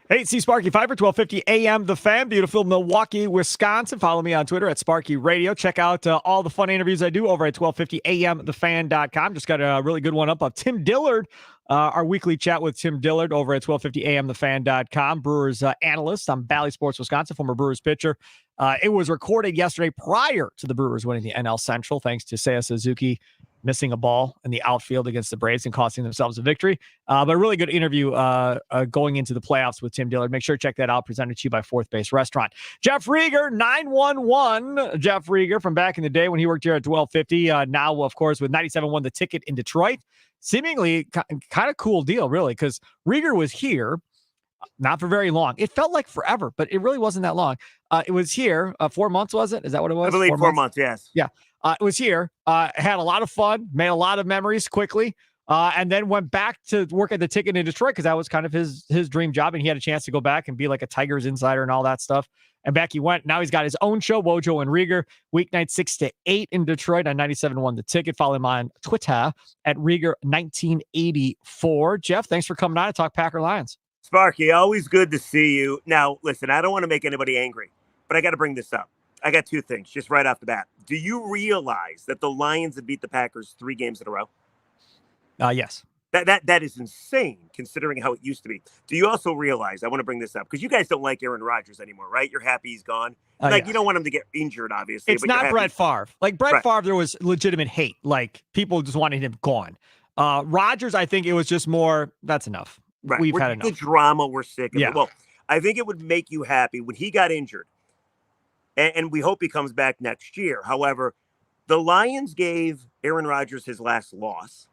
Hey, see Sparky Fifer, 1250 AM, The Fan, beautiful Milwaukee, Wisconsin. Follow me on Twitter at Sparky Radio. Check out all the fun interviews I do over at 1250amthefan.com. Just got a really good one up of Tim Dillard, our weekly chat with Tim Dillard over at 1250amthefan.com. Brewers analyst on Bally Sports Wisconsin, former Brewers pitcher. It was recorded yesterday prior to the Brewers winning the NL Central, thanks to Seiya Suzuki missing a ball in the outfield against the Braves and costing themselves a victory. But a really good interview going into the playoffs with Tim Dillard. Make sure to check that out. Presented to you by Fourth Base Restaurant. Jeff Rieger, 911. Jeff Rieger from back in the day when he worked here at 1250. Now, of course, with 97.1 The Ticket in Detroit. Seemingly kind of cool deal, really, because Rieger was here not for very long. It felt like forever, but it really wasn't that long. It was here 4 months, was it? Is that what it was? I believe 4 months, yes. Yeah. It was here, had a lot of fun, made a lot of memories quickly, and then went back to work at the Ticket in Detroit because that was kind of his dream job, and he had a chance to go back and be like a Tigers insider and all that stuff. And back he went. Now he's got his own show, Wojo and Rieger, weeknight 6 to 8 in Detroit on 97.1 The Ticket. Follow him on Twitter at Rieger1984. Jeff, thanks for coming on to talk Packer Lions. Sparky, always good to see you. Now, listen, I don't want to make anybody angry, but I got to bring this up. I got two things just right off the bat. Do you realize that the Lions have beat the Packers 3 games in a row? Yes. That is insane considering how it used to be. Do you also realize, I want to bring this up, because you guys don't like Aaron Rodgers anymore, right? You're happy he's gone. Yeah. You don't want him to get injured, obviously. It's not Brett Favre. Like Brett Favre, there was legitimate hate. Like people just wanted him gone. Rodgers, I think it was just more, that's enough. Right. We've had enough. The drama, we're sick of it. Well, I think it would make you happy when he got injured. And we hope he comes back next year. However, the Lions gave Aaron Rodgers his last loss.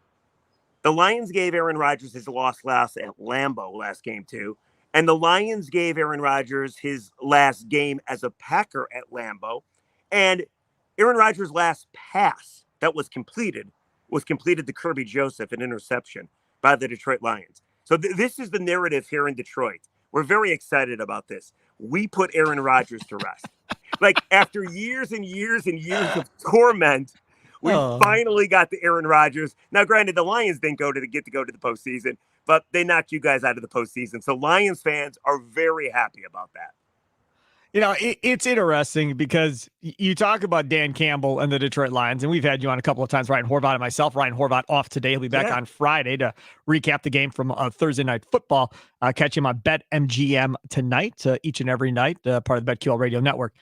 The Lions gave Aaron Rodgers his last at Lambeau last game too. And the Lions gave Aaron Rodgers his last game as a Packer at Lambeau. And Aaron Rodgers' last pass that was completed to Kirby Joseph, an interception by the Detroit Lions. So this is the narrative here in Detroit. We're very excited about this. We put Aaron Rodgers to rest. Like after years and years and years of torment, we finally got to Aaron Rodgers. Now, granted, the Lions didn't get to go to the postseason, but they knocked you guys out of the postseason. So Lions fans are very happy about that. You know, it's interesting because you talk about Dan Campbell and the Detroit Lions, and we've had you on a couple of times, Ryan Horvath and myself. Ryan Horvath off today. He'll be back on Friday to recap the game from Thursday Night Football. Catch him on BetMGM tonight, each and every night, part of the BetQL Radio Network.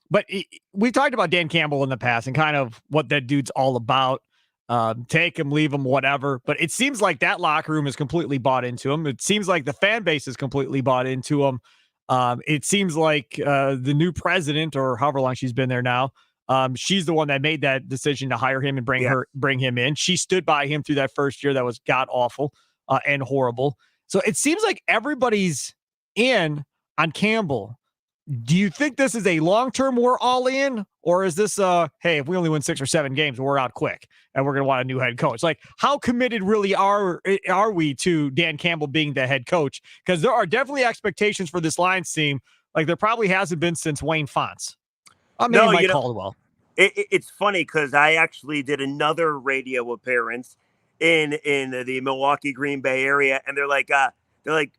But we talked about Dan Campbell in the past and kind of what that dude's all about. Take him, leave him, whatever. But it seems like that locker room is completely bought into him. It seems like the fan base is completely bought into him. It seems like the new president, or however long she's been there now, she's the one that made that decision to hire him and bring him in. She stood by him through that first year that was god awful and horrible. So it seems like everybody's in on Campbell. Do you think this is a long-term we're all in, or is this hey, if we only win 6 or 7 games, we're out quick and we're going to want a new head coach? Like, how committed really are we to Dan Campbell being the head coach? Because there are definitely expectations for this Lions team like there probably hasn't been since Wayne Fontes. Maybe Mike Caldwell. It's funny because I actually did another radio appearance in the Milwaukee, Green Bay area, and they're like, when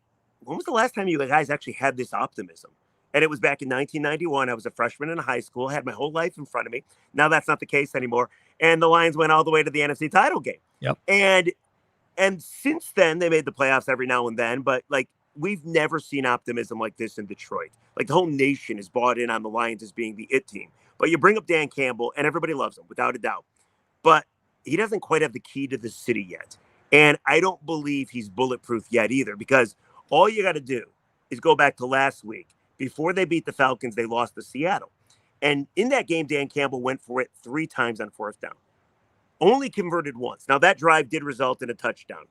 was the last time you guys actually had this optimism? And it was back in 1991. I was a freshman in high school, had my whole life in front of me. Now that's not the case anymore. And the Lions went all the way to the NFC title game. Yep. And since then, they made the playoffs every now and then. But, like, we've never seen optimism like this in Detroit. Like, the whole nation is bought in on the Lions as being the it team. But you bring up Dan Campbell, and everybody loves him, without a doubt. But he doesn't quite have the key to the city yet. And I don't believe he's bulletproof yet either, because all you got to do is go back to last week. Before they beat the Falcons, they lost to Seattle. And in that game, Dan Campbell went for it 3 times on 4th down. Only converted once. Now, that drive did result in a touchdown.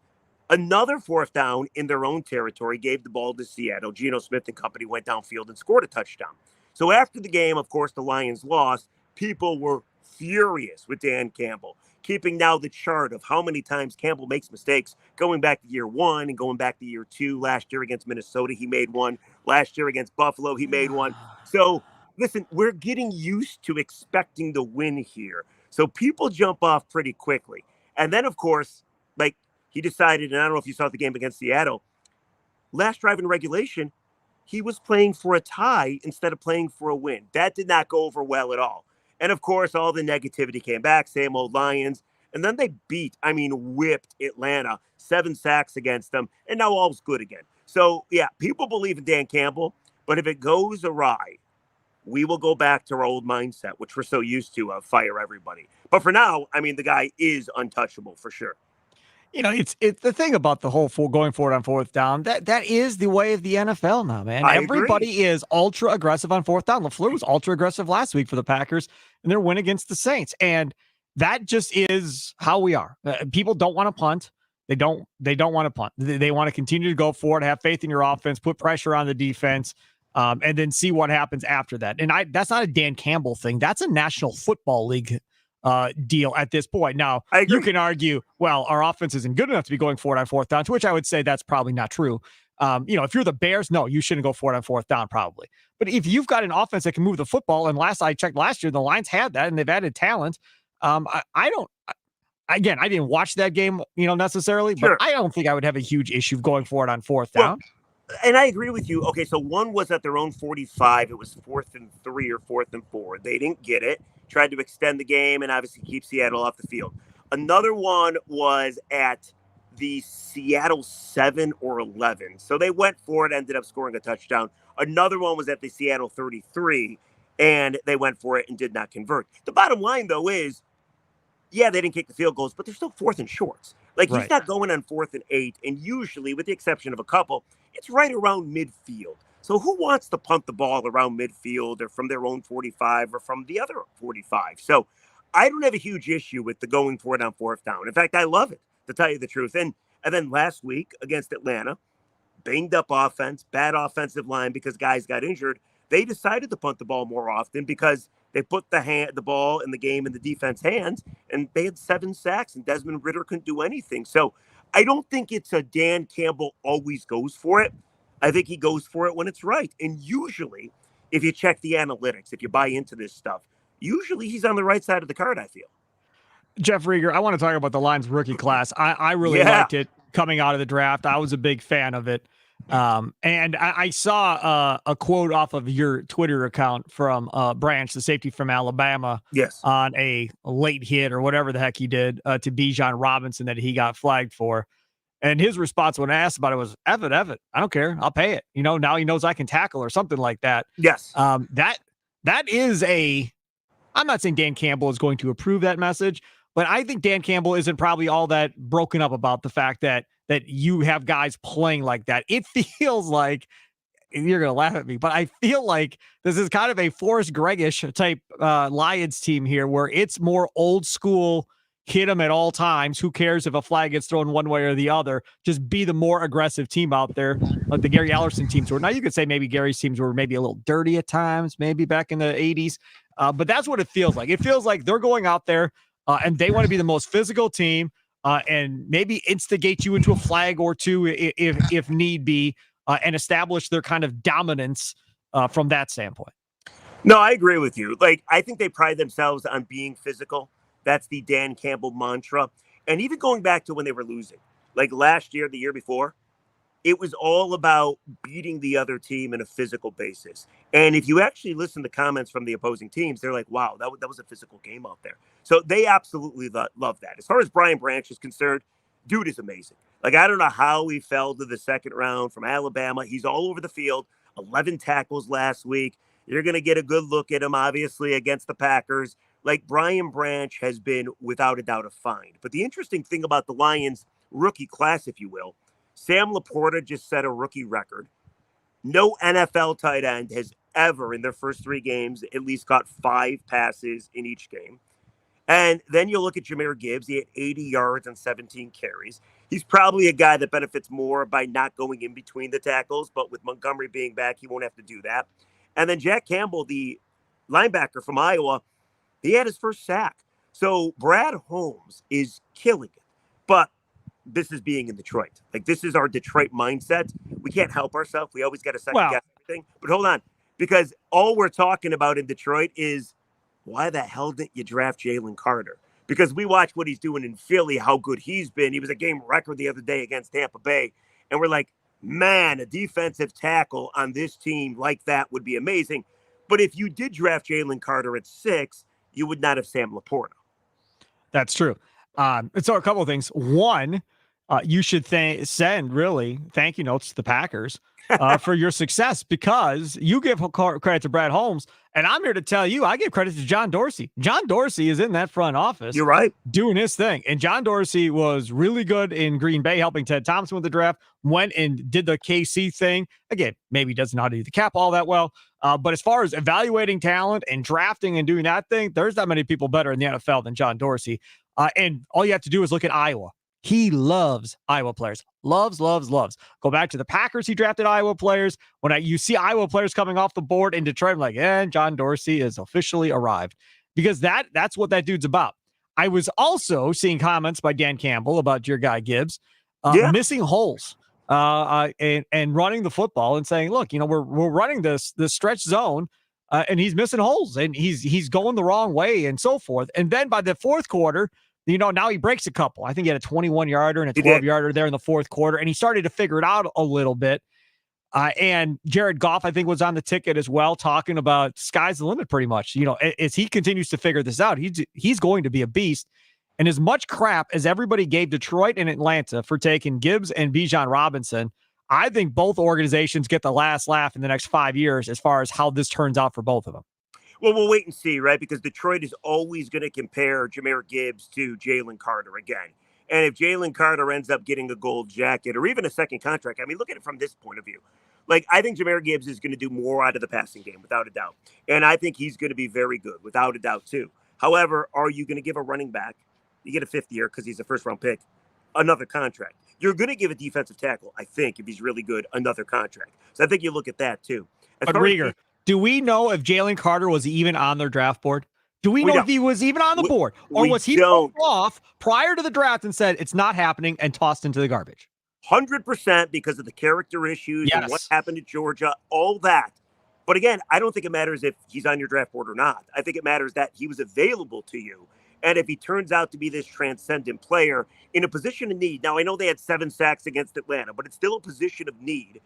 Another 4th down in their own territory gave the ball to Seattle. Geno Smith and company went downfield and scored a touchdown. So after the game, of course, the Lions lost. People were furious with Dan Campbell, keeping now the chart of how many times Campbell makes mistakes, going back to year 1 and going back to year 2. Last year against Minnesota, he made one. Last year against Buffalo, he made one. So, listen, we're getting used to expecting to win here. So people jump off pretty quickly. And then, of course, like he decided, and I don't know if you saw the game against Seattle, last drive in regulation, he was playing for a tie instead of playing for a win. That did not go over well at all. And of course, all the negativity came back, same old Lions. And then they whipped Atlanta, 7 sacks against them, and now all's good again. So, yeah, people believe in Dan Campbell, but if it goes awry, we will go back to our old mindset, which we're so used to, fire everybody. But for now, the guy is untouchable for sure. It's the thing about the whole going forward on fourth down. That is the way of the NFL now, man. I Everybody agree. is ultra aggressive on fourth down. LaFleur was ultra aggressive last week for the Packers in their win against the Saints, and that just is how we are. People don't want to punt. They don't want to punt. They want to continue to go for it, have faith in your offense, put pressure on the defense, and then see what happens after that. And that's not a Dan Campbell thing. That's a National Football League deal at this point. Now, you can argue, well, our offense isn't good enough to be going for it on fourth down, to which I would say that's probably not true. If you're the Bears, no, you shouldn't go for it on fourth down, probably. But if you've got an offense that can move the football, and last I checked last year, the Lions had that, and they've added talent. I didn't watch that game, necessarily, but I don't think I would have a huge issue going for it on fourth down. And I agree with you. Okay, so one was at their own 45. It was 4th and 3 or 4th and 4. They didn't get it. Tried to extend the game and obviously keep Seattle off the field. Another one was at the Seattle 7 or 11. So they went for it, ended up scoring a touchdown. Another one was at the Seattle 33, and they went for it and did not convert. The bottom line, though, is, yeah, they didn't kick the field goals, but they're still 4th and shorts. He's not going on 4th and 8, and usually, with the exception of a couple, it's right around midfield. So who wants to punt the ball around midfield or from their own 45 or from the other 45? So I don't have a huge issue with the going for it on fourth down. In fact, I love it, to tell you the truth. And then last week against Atlanta, banged up offense, bad offensive line because guys got injured. They decided to punt the ball more often because they put the ball in the game in the defense hands, and they had 7 sacks, and Desmond Ridder couldn't do anything. So I don't think it's a Dan Campbell always goes for it. I think he goes for it when it's right. And usually, if you check the analytics, if you buy into this stuff, usually he's on the right side of the card, I feel. Jeff Rieger, I want to talk about the Lions rookie class. I really liked it coming out of the draft. I was a big fan of it. And I saw a quote off of your Twitter account from Branch, the safety from Alabama, on a late hit or whatever the heck he did to Bijan Robinson that he got flagged for. And his response when asked about it was, Evan, I don't care. I'll pay it. Now he knows I can tackle or something like that. Yes. That is I'm not saying Dan Campbell is going to approve that message, but I think Dan Campbell isn't probably all that broken up about the fact that you have guys playing like that. It feels like, you're going to laugh at me, but I feel like this is kind of a Forrest Gregg-ish type Lions team here, where it's more old school, hit them at all times. Who cares if a flag gets thrown one way or the other? Just be the more aggressive team out there, like the Gary Ellerson teams were. Now, you could say maybe Gary's teams were maybe a little dirty at times, maybe back in the 80s. But that's what it feels like. It feels like they're going out there and they want to be the most physical team and maybe instigate you into a flag or two if need be, and establish their kind of dominance from that standpoint. No, I agree with you. I think they pride themselves on being physical. That's the Dan Campbell mantra. And even going back to when they were losing, like last year, the year before, it was all about beating the other team in a physical basis. And if you actually listen to comments from the opposing teams, they're like, wow, that was a physical game out there. So they absolutely love that. As far as Brian Branch is concerned, dude is amazing. I don't know how he fell to the second round from Alabama. He's all over the field, 11 tackles last week. You're going to get a good look at him, obviously, against the Packers. Brian Branch has been, without a doubt, a find. But the interesting thing about the Lions rookie class, if you will, Sam Laporta just set a rookie record. No NFL tight end has ever, in their first 3 games, at least got 5 passes in each game. And then you look at Jahmyr Gibbs. He had 80 yards and 17 carries. He's probably a guy that benefits more by not going in between the tackles, but with Montgomery being back, he won't have to do that. And then Jack Campbell, the linebacker from Iowa, he had his first sack. So Brad Holmes is killing it. But this is being in Detroit. This is our Detroit mindset. We can't help ourselves. We always got to second guess everything. But hold on, because all we're talking about in Detroit is, why the hell didn't you draft Jalen Carter? Because we watch what he's doing in Philly, how good he's been. He was a game record the other day against Tampa Bay. And we're like, man, a defensive tackle on this team like that would be amazing. But if you did draft Jalen Carter at 6, you would not have Sam Laporta. That's true. And so a couple of things. One, you should send really thank you notes to the Packers for your success, because you give credit to Brad Holmes, and I'm here to tell you I give credit to John Dorsey. John Dorsey is in that front office. You're right. Doing his thing. And John Dorsey was really good in Green Bay, helping Ted Thompson with the draft, went and did the KC thing. Again, maybe doesn't know how to do the cap all that well. But as far as evaluating talent and drafting and doing that thing, there's not many people better in the NFL than John Dorsey. And all you have to do is look at Iowa. He loves Iowa players. Loves. Go back to the Packers. He drafted Iowa players. When you see Iowa players coming off the board in Detroit, I'm like, John Dorsey is officially arrived. Because that's what that dude's about. I was also seeing comments by Dan Campbell about your guy Gibbs missing holes and running the football and saying, look, we're running this stretch zone and he's missing holes and he's going the wrong way and so forth. And then by the fourth quarter, now he breaks a couple. I think he had a 21-yarder and a 12-yarder there in the fourth quarter, and he started to figure it out a little bit. And Jared Goff, I think, was on the ticket as well, talking about sky's the limit pretty much. As he continues to figure this out, he's going to be a beast. And as much crap as everybody gave Detroit and Atlanta for taking Gibbs and Bijan Robinson, I think both organizations get the last laugh in the next 5 years as far as how this turns out for both of them. Well, we'll wait and see, right? Because Detroit is always going to compare Jahmyr Gibbs to Jalen Carter again. And if Jalen Carter ends up getting a gold jacket or even a second contract, I mean, look at it from this point of view. Like, I think Jahmyr Gibbs is going to do more out of the passing game, without a doubt. And I think he's going to be very good, without a doubt, too. However, are you going to give a running back, you get a fifth year because he's a first-round pick, another contract? You're going to give a defensive tackle, I think, if he's really good, another contract. So I think you look at that, too. But Rieger, do we know if Jalen Carter was even on their draft board? Do we know if he was even on the board? Or was he pulled off prior to the draft and said, it's not happening, and tossed into the garbage? 100% because of the character issues and what happened to Georgia, all that. But again, I don't think it matters if he's on your draft board or not. I think it matters that he was available to you. And if he turns out to be this transcendent player in a position of need, now I know they had 7 sacks against Atlanta, but it's still a position of need,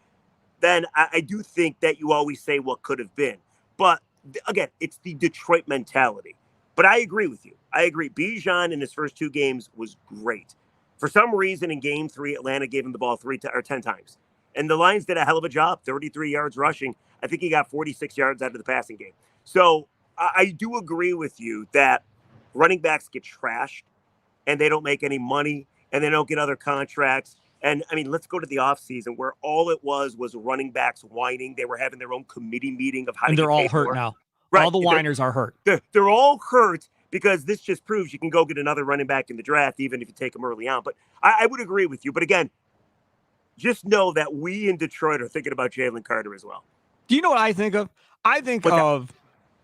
then I do think that you always say what could have been. But again, it's the Detroit mentality. But I agree with you. I agree. Bijan in his first 2 games was great. For some reason, in game 3, Atlanta gave him the ball 10 times. And the Lions did a hell of a job, 33 yards rushing. I think he got 46 yards out of the passing game. So I do agree with you that running backs get trashed and they don't make any money and they don't get other contracts. And, I mean, let's go to the offseason where all it was running backs whining. They were having their own committee meeting of how to get paid. And they're all hurt now. Right. All the whiners are hurt. They're all hurt because this just proves you can go get another running back in the draft, even if you take them early on. But I would agree with you. But, again, just know that we in Detroit are thinking about Jalen Carter as well. Do you know what I think of? I think of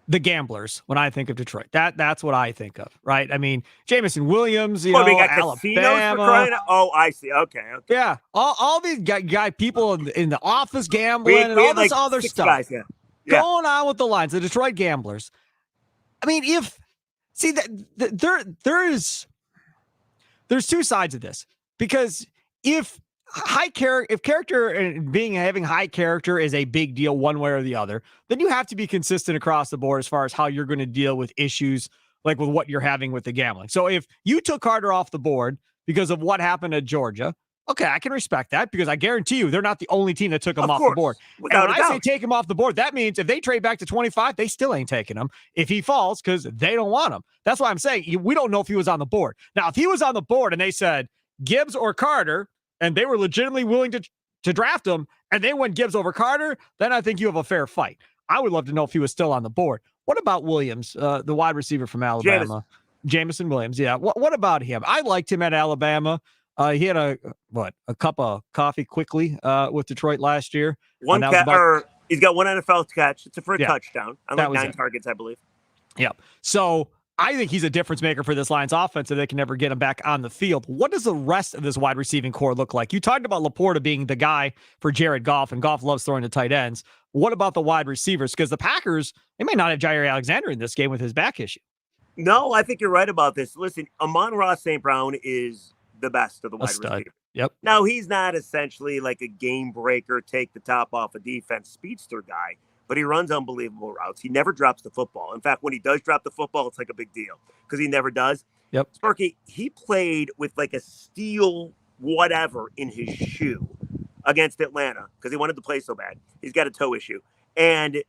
the gamblers when I think of Detroit. That's what I think of, right? I mean, Jameson Williams, we got Alabama. Oh, I see. Okay. Yeah, all these guy people in the office gambling and all this other stuff going on with the Lions, the Detroit gamblers. I mean, there's 2 sides of this, because if character and having high character is a big deal one way or the other, then you have to be consistent across the board as far as how you're going to deal with issues like with what you're having with the gambling. So if you took Carter off the board because of what happened at Georgia, okay, I can respect that, because I guarantee you they're not the only team that took him off the board. And when I say take him off the board, that means if they trade back to 25, they still ain't taking him if he falls, because they don't want him. That's why I'm saying we don't know if he was on the board. Now, if he was on the board and they said Gibbs or Carter, and they were legitimately willing to draft him, and they went Gibbs over Carter, then I think you have a fair fight. I would love to know if he was still on the board. What about Williams, the wide receiver from Alabama? Jameson Williams, yeah. What about him? I liked him at Alabama. He had a cup of coffee quickly with Detroit last year. He's got 1 NFL catch. It's for a touchdown. I like 9 targets, I believe. Yep. So I think he's a difference maker for this Lions offense, so they can never get him back on the field. What does the rest of this wide receiving core look like? You talked about Laporta being the guy for Jared Goff, and Goff loves throwing to tight ends. What about the wide receivers? Because the Packers, they may not have Jair Alexander in this game with his back issue. No, I think you're right about this. Listen, Amon-Ra St. Brown is the best of the wide receivers. Yep. Now, he's not essentially like a game breaker, take the top off a defense speedster guy, but he runs unbelievable routes. He never drops the football. In fact, when he does drop the football, it's like a big deal because he never does. Yep. Sparky, he played with like a steel whatever in his shoe against Atlanta because he wanted to play so bad. He's got a toe issue. And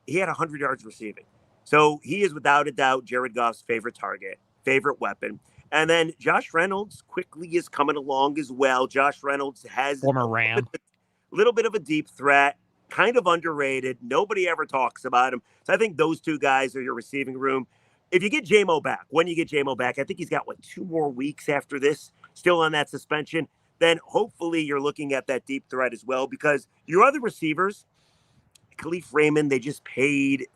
he had 100 yards receiving. So he is without a doubt Jared Goff's favorite target, favorite weapon. And then Josh Reynolds quickly is coming along as well. Josh Reynolds has Former Ram. little bit of a deep threat, kind of underrated. Nobody ever talks about him. So I think those two guys are your receiving room. If you get JMO back, when you get JMO back, I think he's got, 2 more weeks after this, still on that suspension. Then hopefully you're looking at that deep threat as well because your other receivers, Khalif Raymond, they just paid.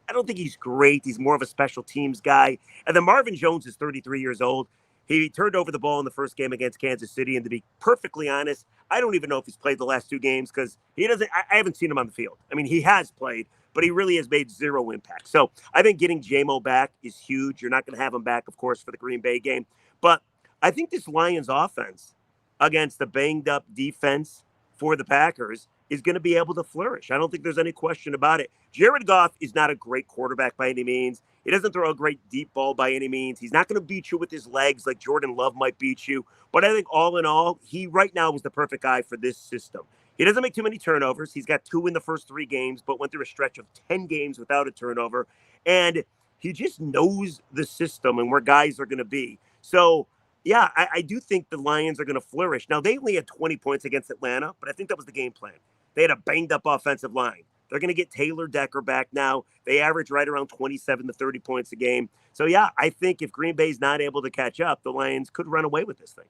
I don't think he's great. He's more of a special teams guy. And then Marvin Jones is 33 years old. He turned over the ball in the first game against Kansas City. And to be perfectly honest, I don't even know if he's played the last 2 games because he doesn't. I haven't seen him on the field. I mean, he has played, but he really has made 0 impact. So I think getting JMO back is huge. You're not going to have him back, of course, for the Green Bay game. But I think this Lions offense against the banged up defense for the Packers is going to be able to flourish. I don't think there's any question about it. Jared Goff is not a great quarterback by any means. He doesn't throw a great deep ball by any means. He's not going to beat you with his legs like Jordan Love might beat you. But I think all in all, he right now is the perfect guy for this system. He doesn't make too many turnovers. He's got 2 in the first 3 games, but went through a stretch of 10 games without a turnover. And he just knows the system and where guys are going to be. So, yeah, I do think the Lions are going to flourish. Now, they only had 20 points against Atlanta, but I think that was the game plan. They had a banged-up offensive line. They're going to get Taylor Decker back now. They average right around 27 to 30 points a game. So, yeah, I think if Green Bay's not able to catch up, the Lions could run away with this thing.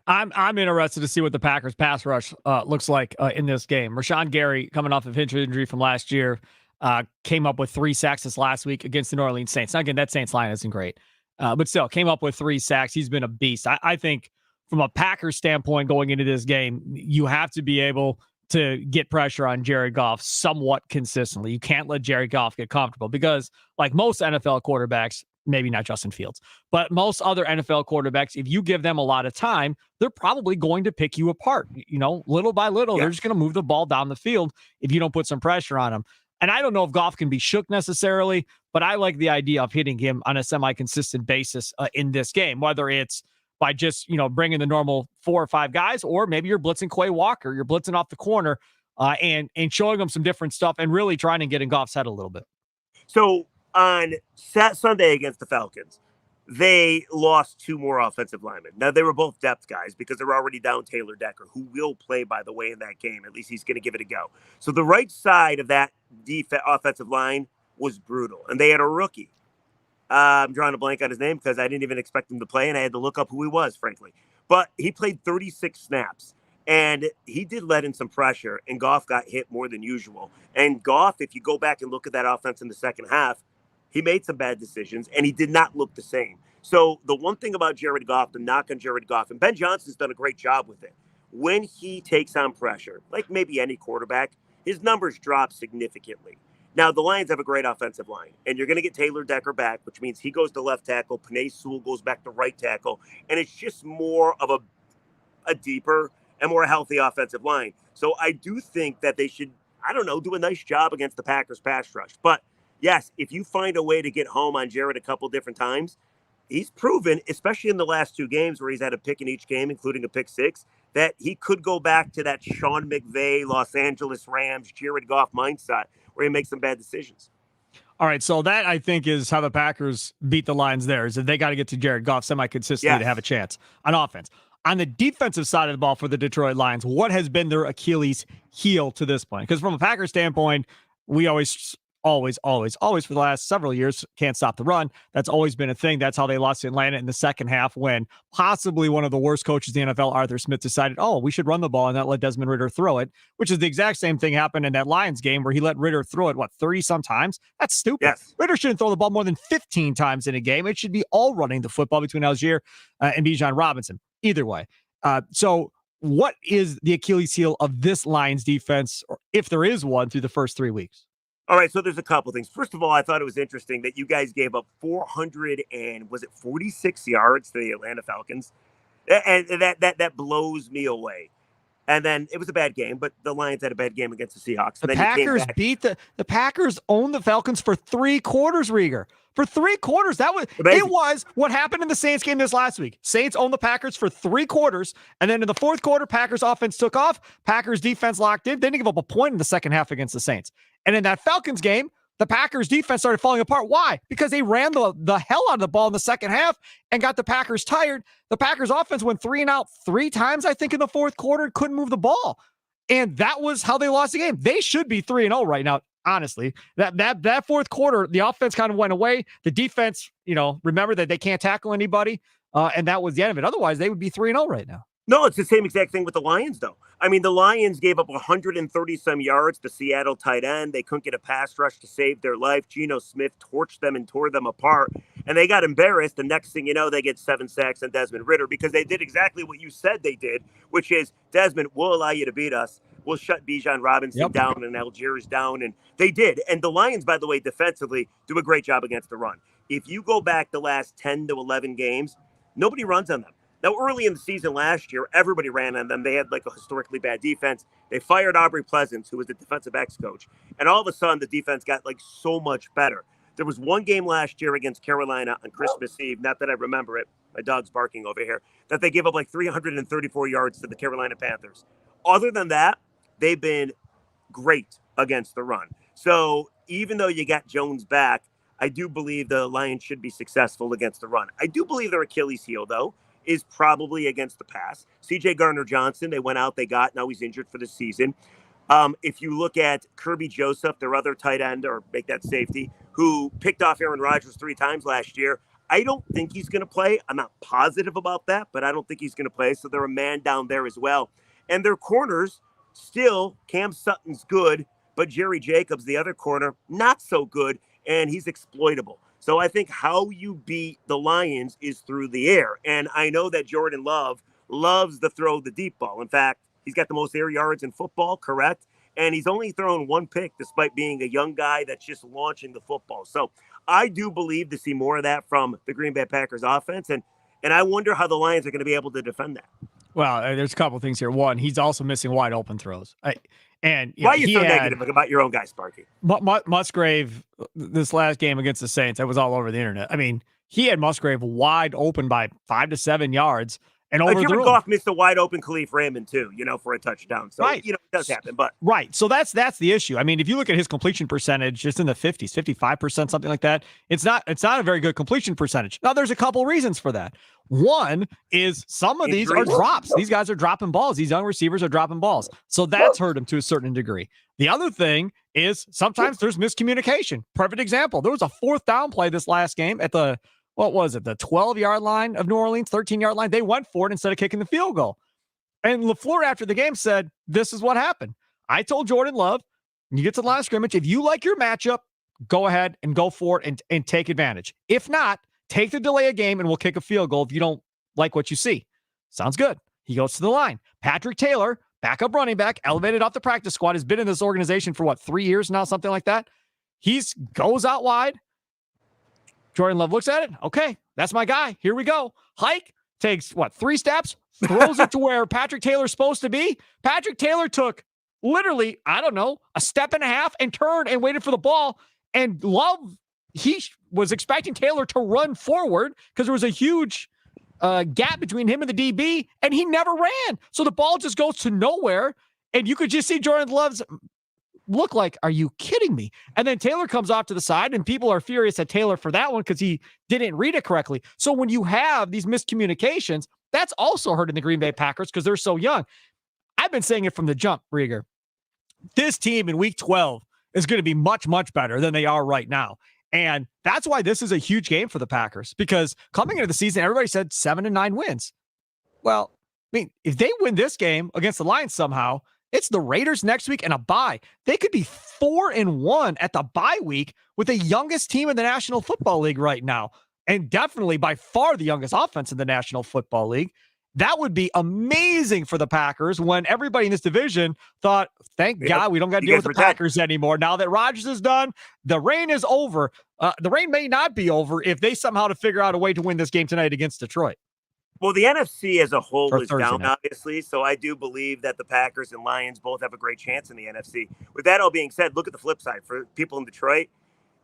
I'm interested to see what the Packers pass rush looks like in this game. Rashawn Gary, coming off of injury from last year, came up with 3 sacks this last week against the New Orleans Saints. Now, again, that Saints line isn't great, but still came up with 3 sacks. He's been a beast. I think from a Packers standpoint going into this game, you have to be able to get pressure on Jared Goff somewhat consistently. You can't let Jared Goff get comfortable because, like most NFL quarterbacks, maybe not Justin Fields, but most other NFL quarterbacks, if you give them a lot of time, they're probably going to pick you apart. Little by little, they're just going to move the ball down the field if you don't put some pressure on them. And I don't know if Goff can be shook necessarily, but I like the idea of hitting him on a semi-consistent basis in this game, whether it's by just, bringing the normal 4 or 5 guys, or maybe you're blitzing Quay Walker, you're blitzing off the corner and showing them some different stuff and really trying to get in Goff's head a little bit. So on Sunday against the Falcons, they lost 2 more offensive linemen. Now, they were both depth guys because they're already down Taylor Decker, who will play, by the way, in that game. At least he's going to give it a go. So the right side of that offensive line was brutal, and they had a rookie. I'm drawing a blank on his name because I didn't even expect him to play, and I had to look up who he was, frankly. But he played 36 snaps, and he did let in some pressure, and Goff got hit more than usual. And Goff, if you go back and look at that offense in the second half, he made some bad decisions, and he did not look the same. So the one thing about Jared Goff, the knock on Jared Goff, and Ben Johnson's done a great job with it, when he takes on pressure, like maybe any quarterback, his numbers drop significantly. Now, the Lions have a great offensive line, and you're going to get Taylor Decker back, which means he goes to left tackle, Penei Sewell goes back to right tackle, and it's just more of a deeper and more healthy offensive line. So I do think that they should, do a nice job against the Packers pass rush. But yes, if you find a way to get home on Jared a couple different times, he's proven, especially in the last 2 games where he's had a pick in each game, including a pick 6, that he could go back to that Sean McVay, Los Angeles Rams, Jared Goff mindset where he makes some bad decisions. All right, so that, I think, is how the Packers beat the Lions there, is that they got to get to Jared Goff semi-consistently to have a chance on offense. On the defensive side of the ball for the Detroit Lions, what has been their Achilles heel to this point? Because from a Packers standpoint, we always for the last several years can't stop the run. That's always been a thing. That's how they lost to Atlanta in the second half when possibly one of the worst coaches in the NFL, Arthur Smith, decided, we should run the ball and not let Desmond Ridder throw it, which is the exact same thing happened in that Lions game where he let Ridder throw it, 30-some times? That's stupid. Yes. Ridder shouldn't throw the ball more than 15 times in a game. It should be all running the football between Algier and Bijan Robinson. Either way. So what is the Achilles heel of this Lions defense, or if there is one, through the first 3 weeks? All right, so there's a couple things. First of all, I thought it was interesting that you guys gave up 46 yards to the Atlanta Falcons. And that blows me away. And then it was a bad game, but the Lions had a bad game against the Seahawks. The And then you came Packers back. beat the Packers owned the Falcons for 3 quarters, Rieger. For 3 quarters. Amazing. It was what happened in the Saints game this last week. Saints owned the Packers for 3 quarters, and then in the fourth quarter, Packers offense took off. Packers defense locked in. They didn't give up a point in the second half against the Saints. And in that Falcons game, the Packers defense started falling apart. Why? Because they ran the hell out of the ball in the second half and got the Packers tired. The Packers offense went 3 and out 3 times, I think, in the fourth quarter, couldn't move the ball. And that was how they lost the game. They should be 3-0 right now, honestly. That fourth quarter, the offense kind of went away. The defense, remember that they can't tackle anybody. And that was the end of it. Otherwise, they would be 3-0 right now. No, it's the same exact thing with the Lions, though. I mean, the Lions gave up 130-some yards to Seattle tight end. They couldn't get a pass rush to save their life. Geno Smith torched them and tore them apart. And they got embarrassed. The next thing you know, they get 7 sacks on Desmond Ridder because they did exactly what you said they did, which is, Desmond, we'll allow you to beat us. We'll shut Bijan Robinson down and Algiers down. And they did. And the Lions, by the way, defensively, do a great job against the run. If you go back the last 10 to 11 games, nobody runs on them. Now, early in the season last year, everybody ran on them. They had like a historically bad defense. They fired Aubrey Pleasance, who was the defensive backs coach. And all of a sudden, the defense got like so much better. There was one game last year against Carolina on Christmas Eve, not that I remember it, my dog's barking over here, that they gave up like 334 yards to the Carolina Panthers. Other than that, they've been great against the run. So even though you got Jones back, I do believe the Lions should be successful against the run. I do believe their Achilles heel, though, is probably against the pass. C.J. Gardner-Johnson, they went out, they got, now he's injured for the season. If you look at Kirby Joseph, their other tight end, or make that safety, who picked off Aaron Rodgers 3 times last year, I don't think he's going to play. I'm not positive about that, but I don't think he's going to play. So they're a man down there as well. And their corners, still, Cam Sutton's good, but Jerry Jacobs, the other corner, not so good, and he's exploitable. So I think how you beat the Lions is through the air. And I know that Jordan Love loves to throw the deep ball. In fact, he's got the most air yards in football, correct? And he's only thrown 1 pick despite being a young guy that's just launching the football. So I do believe to see more of that from the Green Bay Packers offense. And I wonder how the Lions are going to be able to defend that. Well, there's a couple things here. One, he's also missing wide open throws. And why are you so negative about your own guy, Sparky? Musgrave, this last game against the Saints, that was all over the internet. I mean, he had Musgrave wide open by 5 to 7 yards. And Jared Goff missed a wide open Khalif Raymond too, for a touchdown. So, right. It does happen. But right. So that's the issue. I mean, if you look at his completion percentage, it's in the 50s, 55%, something like that. It's not a very good completion percentage. Now, there's a couple reasons for that. One is some of these are drops. These guys are dropping balls. These young receivers are dropping balls. So that's hurt him to a certain degree. The other thing is sometimes there's miscommunication. Perfect example. There was a 4th down play this last game at the 12-yard line of New Orleans, 13-yard line. They went for it instead of kicking the field goal. And LaFleur after the game said, this is what happened. I told Jordan Love, when you get to the line of scrimmage, if you like your matchup, go ahead and go for it and take advantage. If not, take the delay of game and we'll kick a field goal if you don't like what you see. Sounds good. He goes to the line. Patrick Taylor, backup running back, elevated off the practice squad, has been in this organization for 3 years now, something like that. He goes out wide. Jordan Love looks at it. Okay, that's my guy. Here we go. Hike, takes 3 steps, throws it to where Patrick Taylor's supposed to be. Patrick Taylor took literally, I don't know, a step and a half and turned and waited for the ball. And Love, he was expecting Taylor to run forward because there was a huge gap between him and the DB, and he never ran. So the ball just goes to nowhere, and you could just see Jordan Love's look like, are you kidding me? And then Taylor comes off to the side, and people are furious at Taylor for that one because he didn't read it correctly. So when you have these miscommunications, that's also hurting the Green Bay Packers because they're so young. I've been saying it from the jump, Rieger. This team in week 12 is going to be much, much better than they are right now. And that's why this is a huge game for the Packers, because coming into the season, everybody said 7 and 9 wins. Well, I mean, if they win this game against the Lions somehow, it's the Raiders next week and a bye. They could be 4 and 1 at the bye week with the youngest team in the National Football League right now. And definitely by far the youngest offense in the National Football League. That would be amazing for the Packers when everybody in this division thought, thank God we don't got to deal with the Packers anymore. Now that Rodgers is done, the reign is over. The reign may not be over if they somehow to figure out a way to win this game tonight against Detroit. Well, the NFC as a whole for is Thursday down, night. obviously. So I do believe that the Packers and Lions both have a great chance in the NFC. With that all being said, look at the flip side for people in Detroit.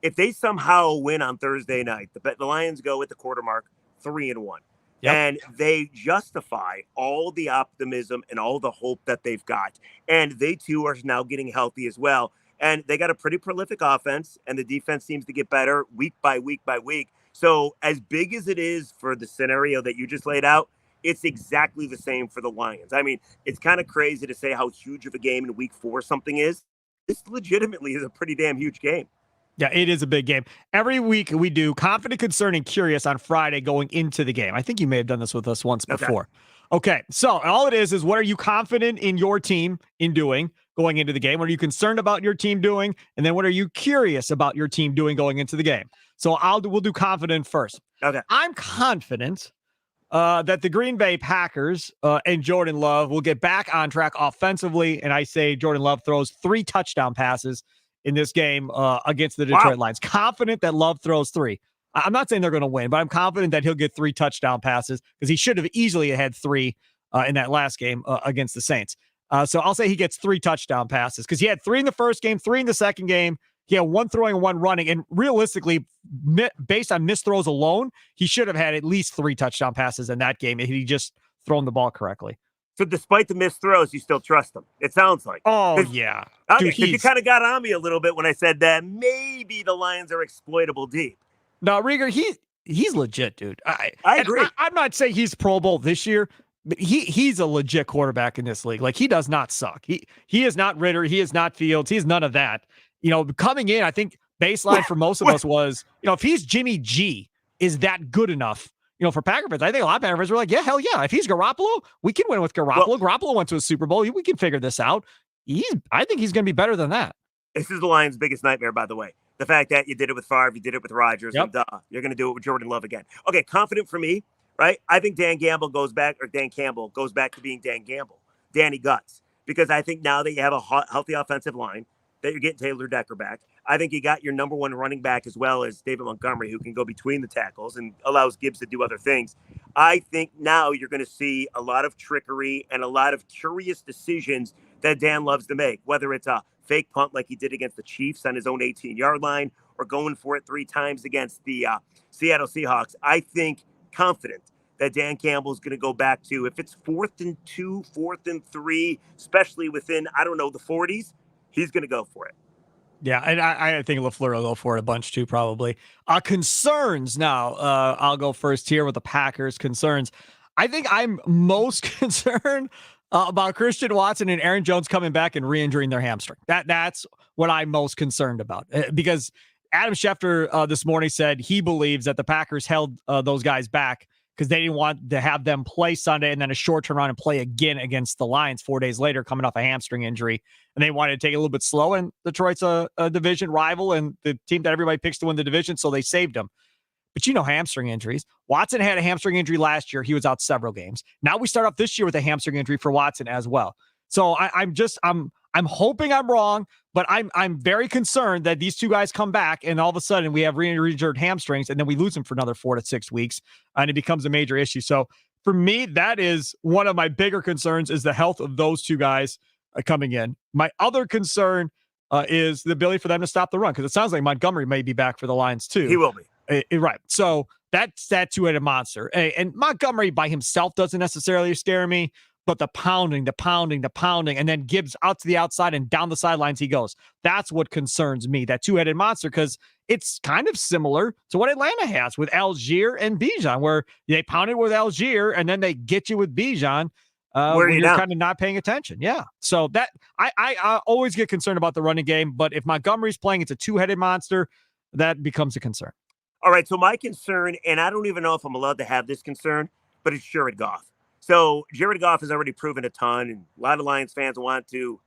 If they somehow win on Thursday night, the Lions go at the quarter mark 3-1. Yep. And they justify all the optimism and all the hope that they've got. And they too are now getting healthy as well. And they got a pretty prolific offense, and the defense seems to get better week by week by week. So, as big as it is for the scenario that you just laid out, it's exactly the same for the Lions. I mean, it's kind of crazy to say how huge of a game in week 4 something is. This legitimately is a pretty damn huge game. Yeah, it is a big game. Every week we do confident, concerned, and curious on Friday going into the game. I think you may have done this with us once before. Okay, so all it is what are you confident in your team in doing going into the game? What are you concerned about your team doing? And then what are you curious about your team doing going into the game? So we'll do confident first. Okay. I'm confident that the Green Bay Packers and Jordan Love will get back on track offensively. And I say Jordan Love throws 3 touchdown passes in this game against the Detroit Lions. Confident that Love throws 3. I'm not saying they're going to win, but I'm confident that he'll get 3 touchdown passes because he should have easily had 3 in that last game against the Saints. So I'll say he gets 3 touchdown passes because he had 3 in the first game, 3 in the second game. He had 1 throwing and 1 running. And realistically, based on missed throws alone, he should have had at least 3 touchdown passes in that game if he just thrown the ball correctly. So despite the missed throws, you still trust him. It sounds like. Oh, yeah. Okay, dude, you kind of got on me a little bit when I said that maybe the Lions are exploitable deep. No, Rieger, he's legit, dude. I agree. I'm not saying he's Pro Bowl this year, but he's a legit quarterback in this league. Like, he does not suck. He is not Ritter. He is not Fields. He's none of that. Coming in, I think baseline for most of us was, if he's Jimmy G, is that good enough? For Packer fans, I think a lot of Packer fans were like, yeah, hell yeah. If he's Garoppolo, we can win with Garoppolo. Garoppolo went to a Super Bowl. We can figure this out. I think he's going to be better than that. This is the Lions' biggest nightmare, by the way. The fact that you did it with Favre, you did it with Rodgers, and you're going to do it with Jordan Love again. Okay, confident for me, right? I think Dan Campbell goes back to being Dan Campbell, Danny Guts, because I think now that you have a healthy offensive line, that you're getting Taylor Decker back. I think you got your number 1 running back as well as David Montgomery, who can go between the tackles and allows Gibbs to do other things. I think now you're going to see a lot of trickery and a lot of curious decisions that Dan loves to make, whether it's a fake punt like he did against the Chiefs on his own 18-yard line or going for it 3 times against the Seattle Seahawks. I think confident that Dan Campbell's going to go back to, if it's 4th and 2, 4th and 3, especially within, the 40s, he's going to go for it. Yeah, and I think LaFleur will go for it a bunch too, probably. Concerns now. I'll go first here with the Packers. Concerns. I think I'm most concerned about Christian Watson and Aaron Jones coming back and re-injuring their hamstring. That's what I'm most concerned about. Because Adam Schefter this morning said he believes that the Packers held those guys back because they didn't want to have them play Sunday and then a short turnaround and play again against the Lions 4 days later, coming off a hamstring injury. And they wanted to take it a little bit slow. And Detroit's a division rival and the team that everybody picks to win the division, so they saved him. But hamstring injuries. Watson had a hamstring injury last year. He was out several games. Now we start off this year with a hamstring injury for Watson as well. So I'm hoping I'm wrong, but I'm very concerned that these 2 guys come back and all of a sudden we have re-injured hamstrings and then we lose them for another 4 to 6 weeks and it becomes a major issue. So for me, that is one of my bigger concerns is the health of those 2 guys coming in. My other concern is the ability for them to stop the run because it sounds like Montgomery may be back for the Lions too. He will be. Right. So that's that 2-headed monster. And Montgomery by himself doesn't necessarily scare me, but the pounding, and then Gibbs out to the outside and down the sidelines he goes. That's what concerns me, that 2-headed monster, because it's kind of similar to what Atlanta has with Algier and Bijan, where they pounded with Algier and then they get you with Bijan when you're kind of not paying attention. Yeah. So that I always get concerned about the running game, but if Montgomery's playing, it's a 2-headed monster, that becomes a concern. All right, so my concern, and I don't even know if I'm allowed to have this concern, but it's Jared Goff. So Jared Goff has already proven a ton, and a lot of Lions fans want to,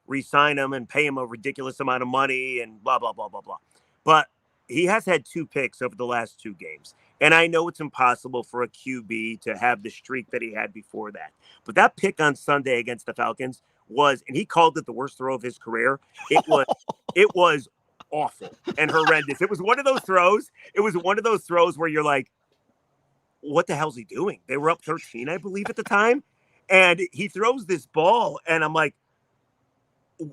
re-sign him and pay him a ridiculous amount of money and blah, blah, blah, blah, blah. But he has had 2 picks over the last 2 games. And I know it's impossible for a QB to have the streak that he had before that. But that pick on Sunday against the Falcons was, and he called it the worst throw of his career. It was awful and horrendous. It was one of those throws. It was one of those throws where you're like, what the hell's he doing? They were up 13, I believe, at the time. And he throws this ball, and I'm like,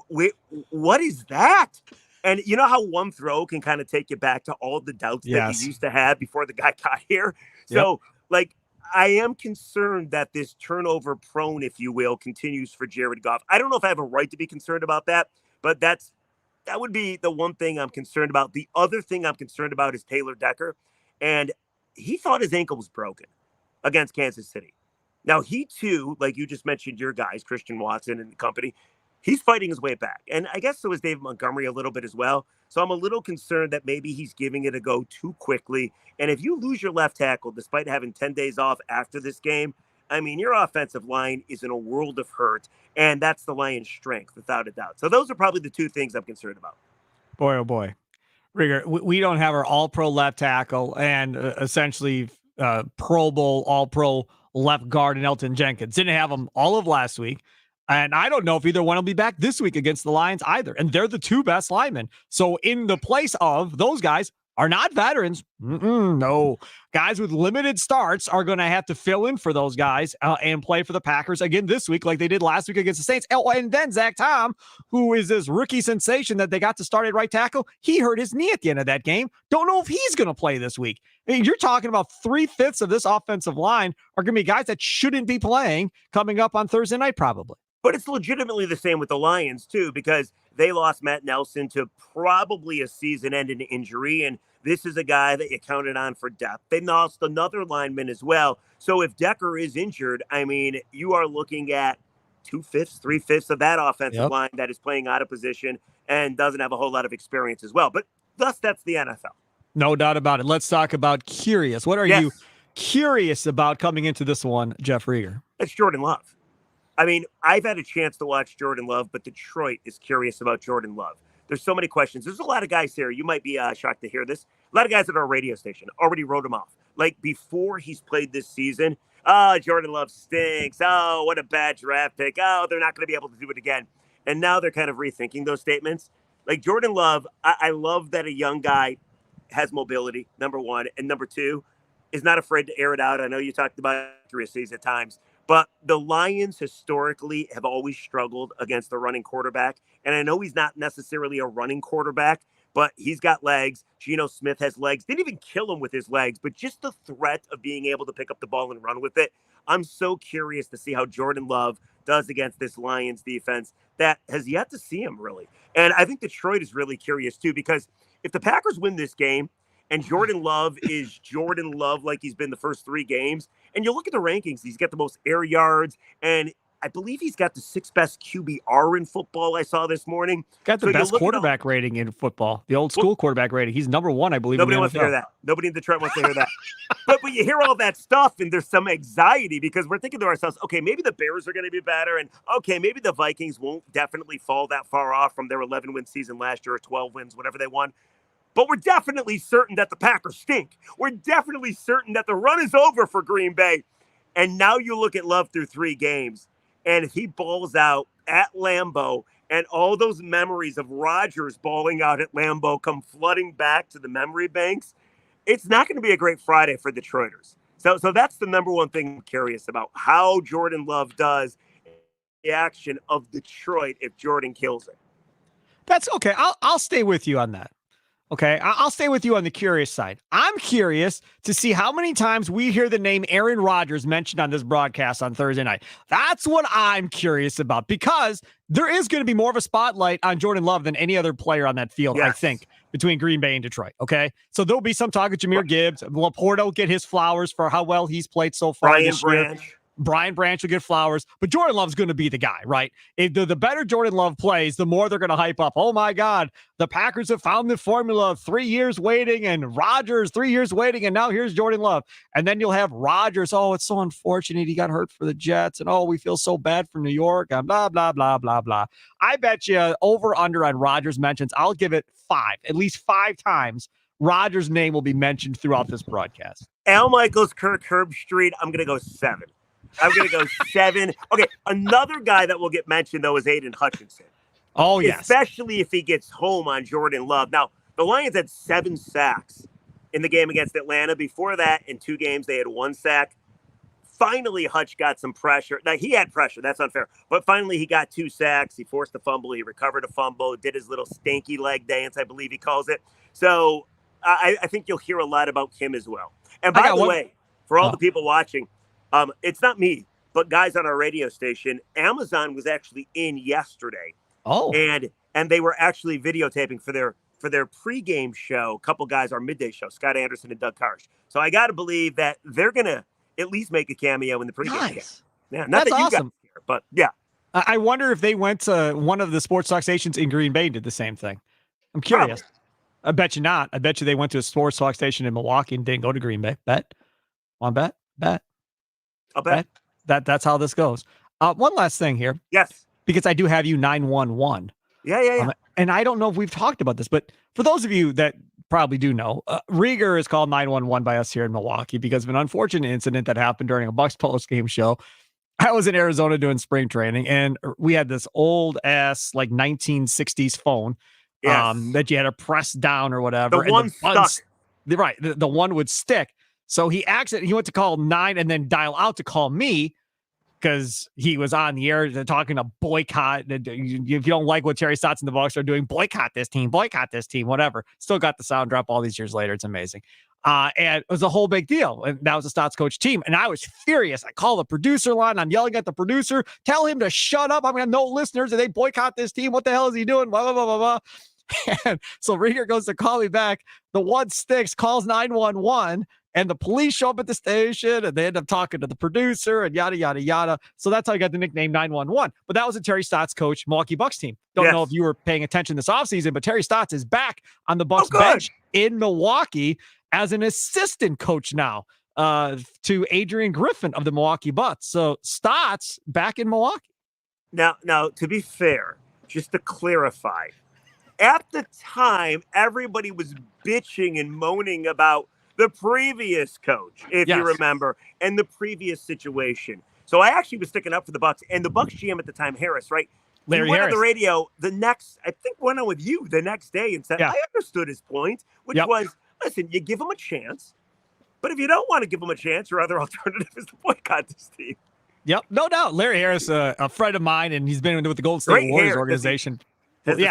wait, what is that? And you know how one throw can kind of take you back to all the doubts that you Yes. used to have before the guy got here? Yep. So, like, I am concerned that this turnover prone, if you will, continues for Jared Goff. I don't know if I have a right to be concerned about that, but that would be the one thing I'm concerned about. The other thing I'm concerned about is Taylor Decker. And he thought his ankle was broken against Kansas City. Now, he too, like you just mentioned, your guys, Christian Watson and company, he's fighting his way back. And I guess so is David Montgomery a little bit as well. So I'm a little concerned that maybe he's giving it a go too quickly. And if you lose your left tackle, despite having 10 days off after this game, I mean, your offensive line is in a world of hurt. And that's the Lions' strength, without a doubt. So those are probably the two things I'm concerned about. Boy, oh boy. Rigger, we don't have our all-pro left tackle and essentially Pro Bowl, all-pro left guard and Elton Jenkins. Didn't have them all of last week. And I don't know if either one will be back this week against the Lions either. And they're the two best linemen. So in the place of those guys are not veterans. No. Guys with limited starts are going to have to fill in for those guys and play for the Packers again this week like they did last week against the Saints. Oh, and then Zach Tom, who is this rookie sensation that they got to start at right tackle, he hurt his knee at the end of that game. Don't know if he's going to play this week. I mean, you're talking about 3/5 of this offensive line are going to be guys that shouldn't be playing coming up on Thursday night probably. But it's legitimately the same with the Lions, too, because they lost Matt Nelson to probably a season-ending injury, and this is a guy that you counted on for depth. They lost another lineman as well. So if Decker is injured, I mean, you are looking at 2/5, 3/5 of that offensive line that is playing out of position and doesn't have a whole lot of experience as well. But thus, that's the NFL. No doubt about it. Let's talk about curious. What are you curious about coming into this one, Jeff Rieger? It's Jordan Love. I mean, I've had a chance to watch Jordan Love, but Detroit is curious about Jordan Love. There's so many questions. There's a lot of guys here. You might be shocked to hear this. A lot of guys at our radio station already wrote him off. Like before he's played this season, oh, Jordan Love stinks. Oh, what a bad draft pick. Oh, they're not going to be able to do it again. And now they're kind of rethinking those statements. Like Jordan Love, I love that a young guy has mobility, number one. And number two, is not afraid to air it out. I know you talked about accuracies at times. But the Lions historically have always struggled against the running quarterback. And I know he's not necessarily a running quarterback, but he's got legs. Geno Smith has legs. Didn't even kill him with his legs, but just the threat of being able to pick up the ball and run with it. I'm so curious to see how Jordan Love does against this Lions defense that has yet to see him really. And I think Detroit is really curious too, because if the Packers win this game, and Jordan Love is Jordan Love like he's been the first 3 games. And you look at the rankings, he's got the most air yards, and I believe he's got the 6th best QBR in football I saw this morning. Got the best quarterback rating in football, the old school quarterback rating. He's number 1, I believe. Nobody wants to hear that. Nobody in Detroit wants to hear that. But you hear all that stuff, and there's some anxiety because we're thinking to ourselves, okay, maybe the Bears are going to be better, and okay, maybe the Vikings won't definitely fall that far off from their 11-win season last year or 12 wins, whatever they won. But we're definitely certain that the Packers stink. We're definitely certain that the run is over for Green Bay. And now you look at Love through 3 games, and if he balls out at Lambeau, and all those memories of Rodgers balling out at Lambeau come flooding back to the memory banks, it's not going to be a great Friday for Detroiters. So that's the number one thing I'm curious about, how Jordan Love does in the action of Detroit if Jordan kills it. That's okay. I'll stay with you on that. Okay, I'll stay with you on the curious side. I'm curious to see how many times we hear the name Aaron Rodgers mentioned on this broadcast on Thursday night. That's what I'm curious about, because there is going to be more of a spotlight on Jordan Love than any other player on that field, I think, between Green Bay and Detroit. Okay, so there'll be some talk of Jahmyr Gibbs. Laporta will get his flowers for how well he's played so far this year. Brian Branch will get flowers, but Jordan Love's going to be the guy, right? If the better Jordan Love plays, the more they're going to hype up. Oh my God, the Packers have found the formula of 3 years waiting, and Rodgers 3 years waiting, and now here's Jordan Love. And then you'll have Rodgers. Oh, it's so unfortunate he got hurt for the Jets, and oh, we feel so bad for New York, and blah, blah, blah, blah, blah. I bet you over under on Rodgers mentions, I'll give it 5, at least 5 times. Rodgers' name will be mentioned throughout this broadcast. Al Michaels, Kirk Herbstreit, I'm going to go 7. I'm going to go 7. Okay, another guy that will get mentioned, though, is Aiden Hutchinson. Oh, yes. Especially if he gets home on Jordan Love. Now, the Lions had 7 sacks in the game against Atlanta. Before that, in 2 games, they had 1 sack. Finally, Hutch got some pressure. Now, he had pressure. That's unfair. But finally, he got 2 sacks. He forced a fumble. He recovered a fumble. Did his little stanky leg dance, I believe he calls it. So I think you'll hear a lot about him as well. And by the way, for all the people watching, it's not me, but guys on our radio station, Amazon was actually in yesterday. Oh. And they were actually videotaping for their pregame show. A couple guys, our midday show, Scott Anderson and Doug Karsh. So I got to believe that they're going to at least make a cameo in the pregame. Nice. Yeah, not That's that you awesome. guys care, but yeah. I wonder if they went to one of the sports talk stations in Green Bay and did the same thing. I'm curious. Probably. I bet you not. I bet you they went to a sports talk station in Milwaukee and didn't go to Green Bay. Bet. On bet. I'll bet. That's how this goes. One last thing here. Yes. Because I do have you 911. Yeah. And I don't know if we've talked about this, but for those of you that probably do know, Rieger is called 911 by us here in Milwaukee because of an unfortunate incident that happened during a Bucks post-game show. I was in Arizona doing spring training, and we had this old ass like 1960s phone that you had to press down or whatever. The one stuck. Right. The one would stick. So he went to call 9 and then dial out to call me because he was on the air talking to boycott. If you don't like what Terry Stotts and the Bucs are doing, boycott this team, whatever. Still got the sound drop all these years later. It's amazing. And it was a whole big deal. And that was a Stotts coach team. And I was furious. I call the producer line. I'm yelling at the producer, tell him to shut up. I'm going to have no listeners. And they boycott this team. What the hell is he doing? Blah, blah, blah, blah, blah. And so Rieger goes to call me back. The one sticks, calls 911. And the police show up at the station and they end up talking to the producer and yada, yada, yada. So that's how I got the nickname 911. But that was a Terry Stotts coach Milwaukee Bucks team. Don't know if you were paying attention this offseason, but Terry Stotts is back on the Bucks bench in Milwaukee as an assistant coach now to Adrian Griffin of the Milwaukee Bucks. So Stotts back in Milwaukee. Now, to be fair, just to clarify, at the time, everybody was bitching and moaning about the previous coach, if you remember, and the previous situation. So I actually was sticking up for the Bucks, and the Bucks GM at the time, Harris, right? Larry went Harris. on the radio went on with you the next day and said, I understood his point, which was, listen, you give him a chance, but if you don't want to give him a chance, your other alternative is to boycott this team. Yep, no doubt. Larry Harris, a friend of mine, and he's been with the Golden State Warriors organization.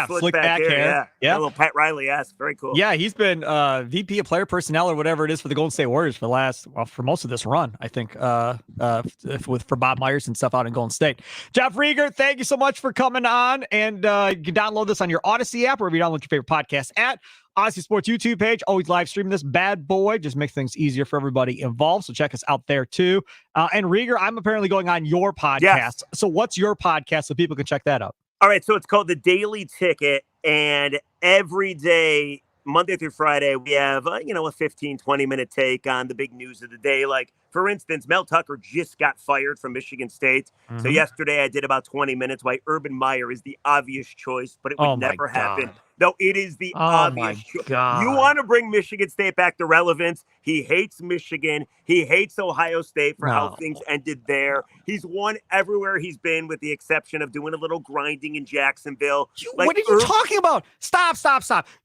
Slick back hair. Yeah. A little Pat Riley-esque. Very cool. Yeah, he's been VP of player personnel or whatever it is for the Golden State Warriors for most of this run, I think, for Bob Myers and stuff out in Golden State. Jeff Rieger, thank you so much for coming on. And you can download this on your Odyssey app, or if you download your favorite podcast at Odyssey Sports YouTube page. Always live streaming this bad boy. Just makes things easier for everybody involved. So check us out there too. And Rieger, I'm apparently going on your podcast. Yes. So what's your podcast so people can check that out? All right, so it's called The Daily Ticket, and every day, Monday through Friday, we have, a 15, 20-minute take on the big news of the day. Like, for instance, Mel Tucker just got fired from Michigan State. Mm-hmm. So yesterday I did about 20 minutes why Urban Meyer is the obvious choice, but it would never happen. No, it is the obvious choice. You want to bring Michigan State back to relevance. He hates Michigan. He hates Ohio State for how things ended there. He's won everywhere he's been with the exception of doing a little grinding in Jacksonville. What are you talking about? Stop.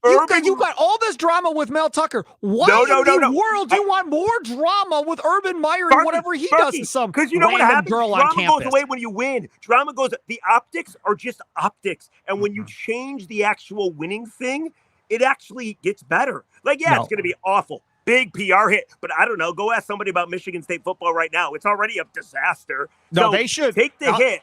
You got all this drama with Mel Tucker. Why in the world do you want more drama with Urban Meyer and whatever he does to some because you know what happens? Girl drama on campus. Goes away when you win. Drama goes. The optics are just optics, and when you change the actual winning thing, it actually gets better. Like, it's going to be awful. Big PR hit, but I don't know. Go ask somebody about Michigan State football right now. It's already a disaster. No, they should take the hit.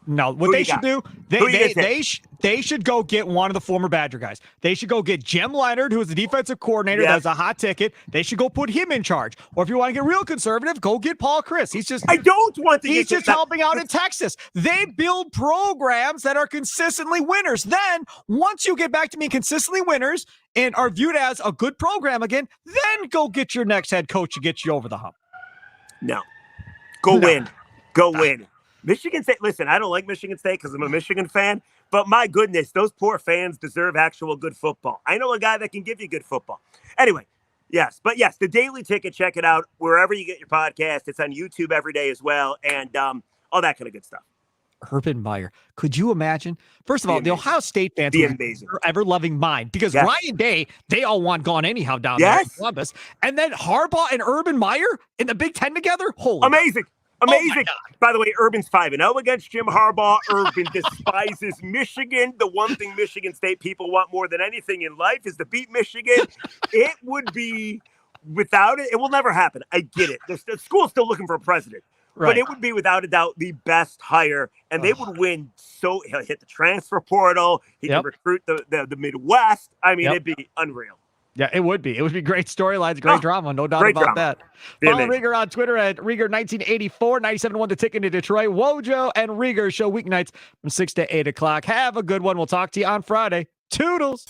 No, what they should do, they should go get one of the former Badger guys. They should go get Jim Leonard, who is the defensive coordinator. That's a hot ticket. They should go put him in charge. Or if you want to get real conservative, go get Paul Chris. I don't want to. He's just helping out in Texas. They build programs that are consistently winners. Then once you get back to being consistently winners and are viewed as a good program again, then go get your next head coach to get you over the hump. No, go win. Michigan State, listen, I don't like Michigan State because I'm a Michigan fan, but my goodness, those poor fans deserve actual good football. I know a guy that can give you good football. Anyway, yes, The Daily Ticket, check it out wherever you get your podcast. It's on YouTube every day as well, and all that kind of good stuff. Urban Meyer. Could you imagine? First of all, the Ohio State fans Be would amazing. be ever-loving mind because Ryan Day, they all want gone anyhow down there in Columbus. And then Harbaugh and Urban Meyer in the Big Ten together? Holy amazing. God. Amazing. Oh by the way, Urban's 5-0 against Jim Harbaugh. Urban despises Michigan. The one thing Michigan State people want more than anything in life is to beat Michigan. It would be, without it, it will never happen. I get it. The school's still looking for a president. Right. But it would be, without a doubt, the best hire, and they would win. So he'll hit the transfer portal. He can recruit the Midwest. I mean, it'd be unreal. Yeah, it would be. It would be great storylines, great drama, no doubt about that. Follow Rieger on Twitter at Rieger1984, 97.1 The Ticket in Detroit. Wojo and Rieger show weeknights from 6 to 8 o'clock. Have a good one. We'll talk to you on Friday. Toodles.